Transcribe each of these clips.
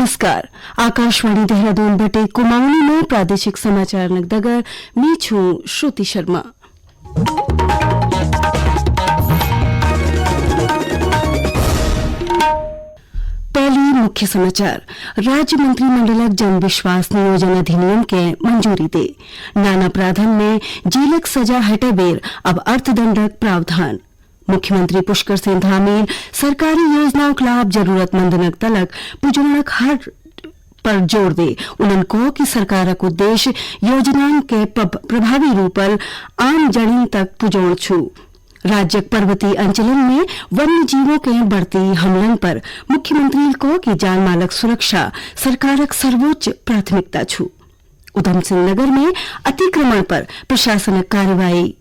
नमस्कार। आकाशवाणी देहरादून बटे कुमाऊनी में प्रादेशिक समाचार नगदगर मैं छूं श्रुति शर्मा। पहली मुख्य समाचार। राज्य मंत्रिमंडलक जन विश्वास नियोजन अधिनियम के मंजूरी दे। नाना प्रावधान में जेलक सजा हटे बेर अब अर्थदंडक प्रावधान। मुख्यमंत्री पुष्कर सिंह धामील सरकारी योजनाओं का लाभ जरूरतमंदनक तलक पुजोनक हर पर जोर दे। उन्होंने कहा कि सरकार का उद्देश्य योजनाओं के प्रभावी रूपल आम जड़ीन तक पुजोण छू। राज्य पर्वतीय अंचलन में वन्य जीवों के बढ़ती हमलन पर मुख्यमंत्री को कि जान मालक सुरक्षा सरकारक सर्वोच्च प्राथमिकता छू। उधम सिंह नगर में अतिक्रमण पर प्रशासनिक कार्यवाही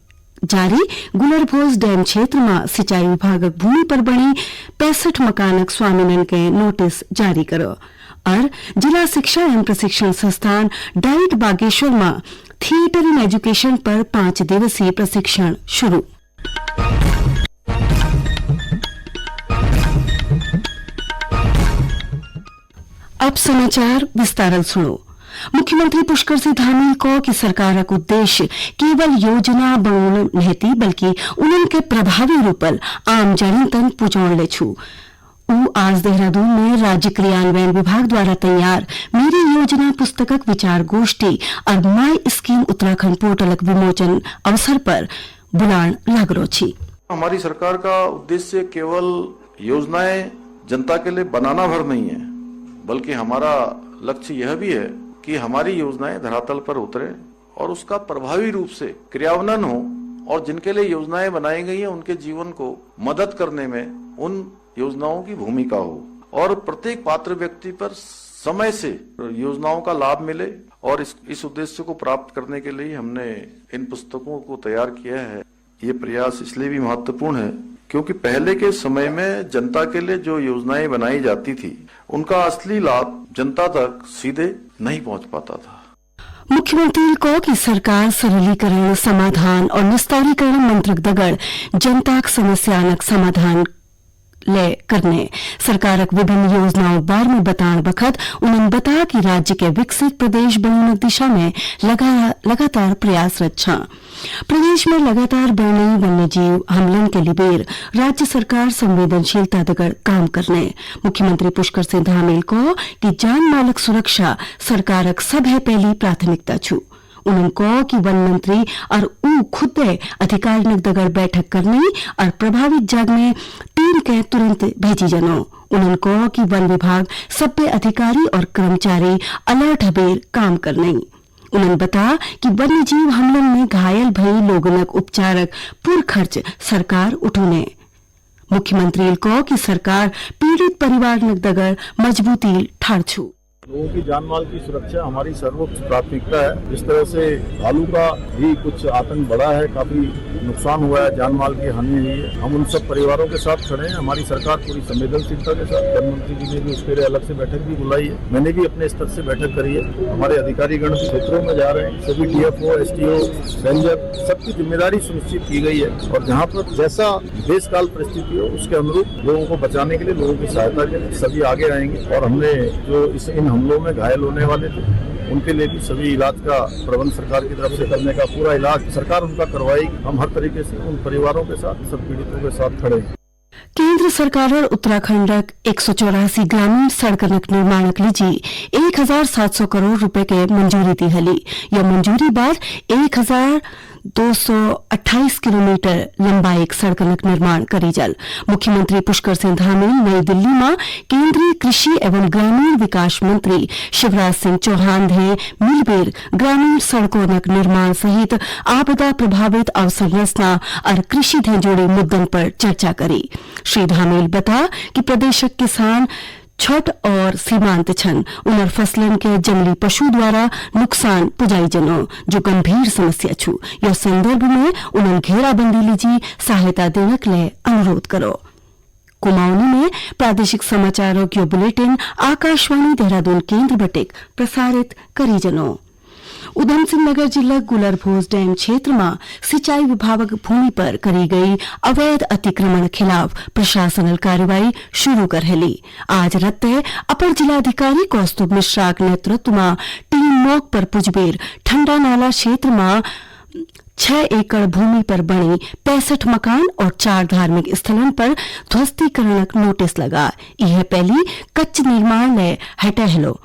जारी। गुलरभोज डैम क्षेत्र में सिंचाई विभागक भूमि पर बनी 65 मकानक स्वामीनन के नोटिस जारी करो। और जिला शिक्षा एवं प्रशिक्षण संस्थान डाइट बागेश्वर में थिएटर इन एजुकेशन पर 5 दिवसीय प्रशिक्षण शुरू। अब समाचार विस्तार सुनो। मुख्यमंत्री पुष्कर सिंह धामील को कि सरकार का उद्देश्य केवल योजना बनाना नहीं बल्कि उनके प्रभावी रूपल आम जन तक पहुंचाने छू। आज देहरादून में राज्य क्रियान्वयन विभाग द्वारा तैयार मेरी योजना पुस्तकक विचार गोष्ठी और माई स्कीम उत्तराखंड पोर्टलक विमोचन अवसर पर बुलान लागरो छी। हमारी सरकार का उद्देश्य केवल योजनाएं जनता के लिए बनाना भर नहीं है, बल्कि हमारा लक्ष्य यह भी है कि हमारी योजनाएं धरातल पर उतरे और उसका प्रभावी रूप से क्रियान्वयन हो और जिनके लिए योजनाएं बनाई गई हैं उनके जीवन को मदद करने में उन योजनाओं की भूमिका हो और प्रत्येक पात्र व्यक्ति पर समय से योजनाओं का लाभ मिले। और इस उद्देश्य को प्राप्त करने के लिए हमने इन पुस्तकों को तैयार किया है। ये प्रयास इसलिए भी महत्वपूर्ण है क्योंकि पहले के समय में जनता के लिए जो योजनाएं बनाई जाती थी उनका असली लाभ जनता तक सीधे नहीं पहुंच पाता था। मुख्यमंत्री को कि सरकार सरलीकरण समाधान और निस्तारीकरण मंत्रक दगड़ जनता समस्यानक समाधान ले करने सरकारक विभिन्न योजनाओं बार में बतान बखत उन्होंने बताया कि राज्य के विकसित प्रदेश बनाने दिशा में लगातार प्रयासरत छा। प्रदेश में लगातार बढ़ने वन्य जीव हमलन के लिबेर राज्य सरकार संवेदनशीलता दगड़ काम करने। मुख्यमंत्री पुष्कर सिंह धामील को कि जान मालक सुरक्षा सरकारक सब है पहली प्राथमिकता छू। उन्होंने कहा कि वन मंत्री और खुद अधिकारी दगड़ बैठक करने और प्रभावित जग में टीम के तुरंत भेजी जनो। उन्होंने कहा कि वन विभाग सभ्य अधिकारी और कर्मचारी अलर्ट हबेर काम करने। उन्होंने बताया कि वन्य जीव हमलन में घायल भई लोगनक उपचारक पूर्ण खर्च सरकार उठूने। मुख्यमंत्री को कि सरकार पीड़ित परिवार दगड़ मजबूती ठाड़ छू। लोगों की जान माल की सुरक्षा हमारी सर्वोच्च प्राथमिकता है। जिस तरह से भालू का भी कुछ आतंक बढ़ा है, काफी नुकसान हुआ है, जान माल की हानि हुई है, हम उन सब परिवारों के साथ खड़े हैं। हमारी सरकार पूरी संवेदनशीलता के साथ, प्रधानमंत्री जी ने भी उसके लिए अलग से बैठक भी बुलाई है, मैंने भी अपने स्तर से बैठक करी है। हमारे अधिकारीगण क्षेत्रों में जा रहे हैं, सभी डीएफओ एसटीओ रेंजर सबकी जिम्मेदारी सुनिश्चित की गई है और जहाँ पर जैसा देश काल परिस्थिति हो उसके अनुरूप लोगों को बचाने के लिए लोगों की सहायता के लिए सभी आगे आएंगे। और हमने जो इन हमलों में घायल होने वाले थे उनके लिए भी सभी इलाज का प्रबंध सरकार की तरफ से करने का पूरा इलाज सरकार उनका करवाएगी। हम हर तरीके से उन परिवारों के साथ, सब पीड़ितों के साथ खड़े हैं। केंद्र सरकार उत्तराखंडक 184 ग्रामीण सड़कनक निर्माणक लीजी 1700 करोड़ रुपए के मंजूरी दी हली। यह मंजूरी बाद 1228 किलोमीटर लंबाई सड़कनक निर्माण करी जल। मुख्यमंत्री पुष्कर सिंह धामील नई दिल्ली में केंद्रीय कृषि एवं ग्रामीण विकास मंत्री शिवराज सिंह चौहान ने मिलबेर ग्रामीण सड़कों निर्माण सहित आपदा प्रभावित अवसंरचना और कृषि से जुड़े मुद्दों पर चर्चा करी। श्री धामील बता कि प्रदेश किसान छठ और सीमांत छन उनर फसलन के जंगली पशु द्वारा नुकसान पुजाई जनो जो गंभीर समस्या छू। यह संदर्भ में उन्होंने घेराबंदी लीजी सहायता देने के लिए अनुरोध करो। कुमाऊनी में प्रादेशिक समाचारों की बुलेटिन आकाशवाणी देहरादून केंद्र बटेक प्रसारित करी जनो। उधम सिंह नगर जिला गुलरभोज डैम क्षेत्र में सिंचाई विभाग भूमि पर करी गई अवैध अतिक्रमण खिलाफ प्रशासनल कार्यवाही शुरू कर हेली। आज रत्ते अपर जिलाधिकारी कौस्तुभ मिश्रा के नेतृत्व में टीम मौके पर पुजबेर ठंडा नाला क्षेत्र में 6 एकड़ भूमि पर बनी 65 मकान और 4 धार्मिक स्थलों पर ध्वस्तीकरण नोटिस लगा। यह पहली कच्च निर्माण ने हटे हेलो।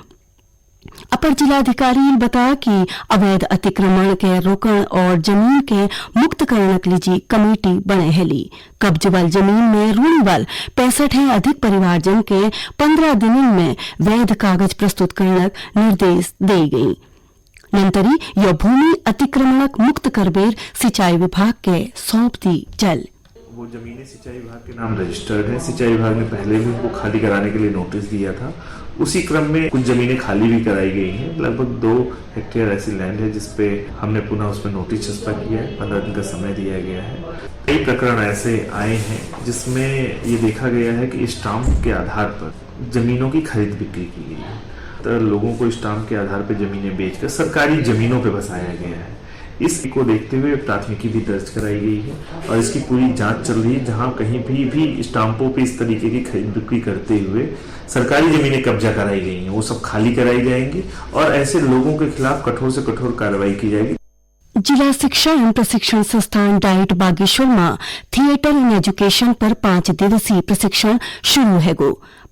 अपर जिलाधिकारी ने बताया कि अवैध अतिक्रमण के रोकण और जमीन के मुक्त करने के लिए कमेटी बने हेली। कब्ज वाल जमीन में ऋण वाल 65 है अधिक परिवारजन के 15 दिनों में वैध कागज प्रस्तुत करने निर्देश दी गई। नंतरी यह भूमि अतिक्रमणक मुक्त करबेर सिंचाई विभाग के सौंप दी जल। वो जमीनें सिंचाई विभाग के नाम रजिस्टर्ड है। सिंचाई विभाग ने पहले भी उनको खाली कराने के लिए नोटिस दिया था। उसी क्रम में कुछ जमीनें खाली भी कराई गई हैं। लगभग 2 हेक्टेयर ऐसी लैंड है जिसपे हमने पुनः उसमें नोटिस चस्पा किया है। 15 दिन का समय दिया गया है। कई प्रकरण ऐसे आए हैं जिसमें ये देखा गया है कि स्टाम्प के आधार पर जमीनों की खरीद बिक्री की गई है। तो लोगों को स्टाम्प के आधार पर जमीनें बेचकर सरकारी जमीनों पर बसाया गया है। इसको देखते हुए प्राथमिकी भी दर्ज कराई गई है और इसकी पूरी जांच चल रही है। जहां कहीं भी स्टाम्पों पे इस तरीके की खरीद बिक्री करते हुए सरकारी जमीनें कब्जा कराई गई हैं, वो सब खाली कराई जाएंगी और ऐसे लोगों के खिलाफ कठोर से कठोर कार्रवाई की जाएगी। जिला शिक्षा एवं प्रशिक्षण संस्थान डाइट बागेश्वर में थिएटर इन एजुकेशन पर 5 दिवसीय प्रशिक्षण शुरू है।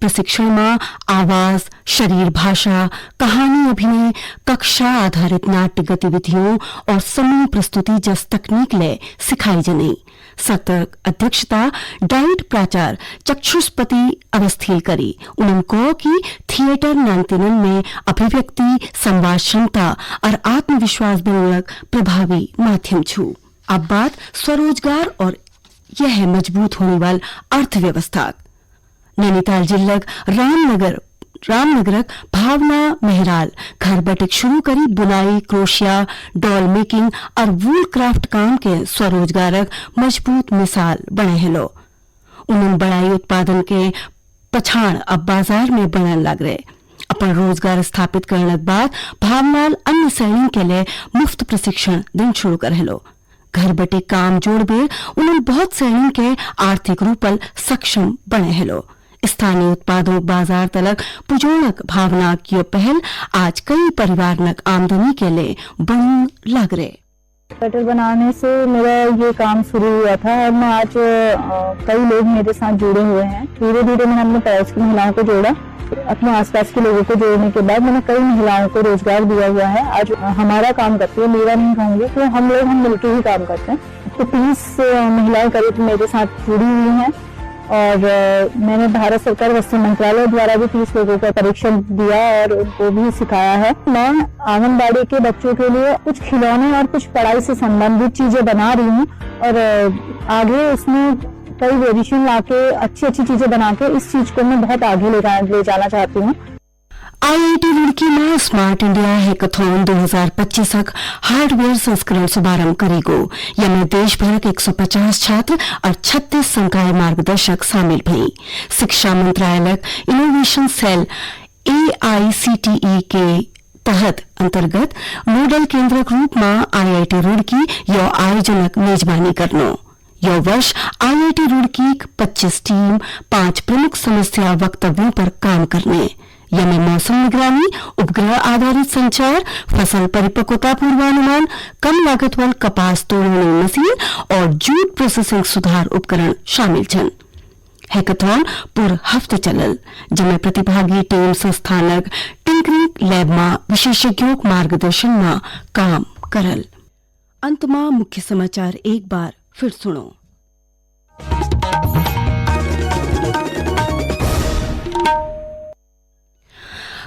प्रशिक्षण में आवाज, शरीर भाषा, कहानी अभिनय, कक्षा आधारित नाट्य गतिविधियों और समूह प्रस्तुति जस तकनीक ले सिखाई जनी। सत्र अध्यक्षता डाइट प्राचार्य चक्षुष्पति अवस्थी करी। उन्होंने कहा कि थिएटर नानतिनन में अभिव्यक्ति, संवाद क्षमता और आत्मविश्वास बढ़ाने प्रभावी माध्यम छू। अब बात स्वरोजगार और यह मजबूत होने वाली अर्थव्यवस्था। नैनीताल जिला रामनगरक भावना मेहराल घर बटिक शुरू करी बुनाई, क्रोशिया, डॉल मेकिंग और वूल क्राफ्ट काम के स्वरोजगारक मजबूत मिसाल बने हेलो। उन्होंने बढ़ाई उत्पादन के पछाण अब बाजार में बनने लग रहे। अपन रोजगार स्थापित करने के बाद भावनाल अन्य सैनिक के लिए मुफ्त प्रशिक्षण दिन शुरू कर हेलो। घर बटे काम जोड़बेर उन्होंने बहुत सैनिक के आर्थिक रूपल सक्षम बने हेलो। स्थानीय उत्पादों बाजार तलक पुजोड़क भावना की पहल आज कई परिवार नक आमदनी के लिए बन लग रहे। स्वेटर बनाने से मेरा ये काम शुरू हुआ था और मैं आज कई लोग मेरे साथ जुड़े हुए हैं। धीरे धीरे मैंने अपने पड़ोस की महिलाओं को जोड़ा। अपने आसपास के लोगों को जोड़ने के बाद मैंने कई महिलाओं को रोजगार दिया हुआ है। आज हमारा काम करती है, मेरा नहीं कहूँगी, तो हम मिलकर ही काम करते हैं। तो 30 महिलाएं करीब मेरे साथ जुड़ी हुई हैं और मैंने भारत सरकार वस्त्र मंत्रालय द्वारा भी 30 लोगों का परीक्षण दिया और उनको भी सिखाया है। मैं आंगनबाड़ी के बच्चों के लिए कुछ खिलौने और कुछ पढ़ाई से संबंधित चीजें बना रही हूँ और आगे इसमें कई वेरिएशन लाके अच्छी चीजें बना के इस चीज को मैं बहुत आगे ले जाना चाहती हूँ। आईआईटी रुड़की में स्मार्ट इंडिया हैकाथॉन 2025 हार्डवेयर संस्करण शुभारंभ करेगो। यमें देश भर के 150 छात्र और 36 संकाय मार्गदर्शक शामिल भई। शिक्षा मंत्रालय इनोवेशन सेल AICTE के तहत अंतर्गत नोडल केंद्र के रूप में आईआईटी रुड़की यह आयोजनक मेजबानी करनो। यह वर्ष आईआईटी रुड़की 25 टीम 5 प्रमुख समस्या वक्तव्यों पर काम करने। यमें मौसम निगरानी, उपग्रह आधारित संचार, फसल परिपक्वता पूर्वानुमान, कम लागत वाल कपास तोड़ने मशीन और जूट प्रोसेसिंग सुधार उपकरण शामिल छन। हैकाथॉन पूर हफ्ते चलल, जिसमें प्रतिभागी टीम संस्थानक टिंकरिंग लैब में विशेषज्ञों मार्गदर्शन में काम करल। अंत में मुख्य समाचार एक बार फिर सुनो।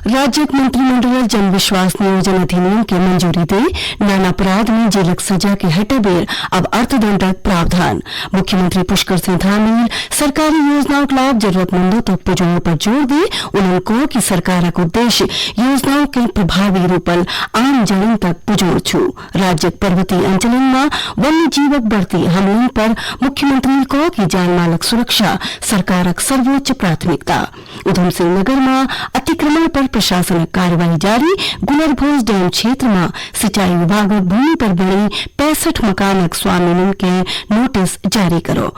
राज्य मंत्रिमंडल जन विश्वास नियोजन अधिनियम के मंजूरी दे नाना अपराध में जेलक सजा के हटेबेर अब अर्थदंडक प्रावधान। मुख्यमंत्री पुष्कर सिंह धामीर सरकारी योजनाओं का लाभ जरूरतमंदों तक पहुंचाने पर जोर दे। उन्होंने कहा कि सरकार का उद्देश्य योजनाओं के प्रभावी रूपल आम जन तक पहुंचाना छू। राज्य पर्वतीय अंचलन में वन्य जीवक बढ़ती हमलों पर मुख्यमंत्री ने कहा कि जानमालक सुरक्षा सरकारक सर्वोच्च प्राथमिकता। उधम सिंह नगर में अतिक्रमण पर प्रशासनिक कार्यवाही जारी। गुलरभोज डैम क्षेत्र में सिंचाई विभाग भूमि पर बनी 65 मकानक स्वामीन के नोटिस जारी करो।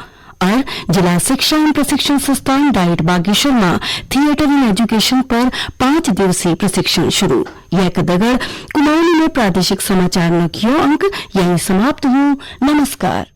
और जिला शिक्षा एवं प्रशिक्षण संस्थान डाइट बागेश्वर में थिएटर एंड एजुकेशन पर 5 दिवसीय प्रशिक्षण शुरू। यह दगड़ कुमाऊनी में प्रादेशिक समाचार न कियो अंक यही समाप्त हुआ। नमस्कार।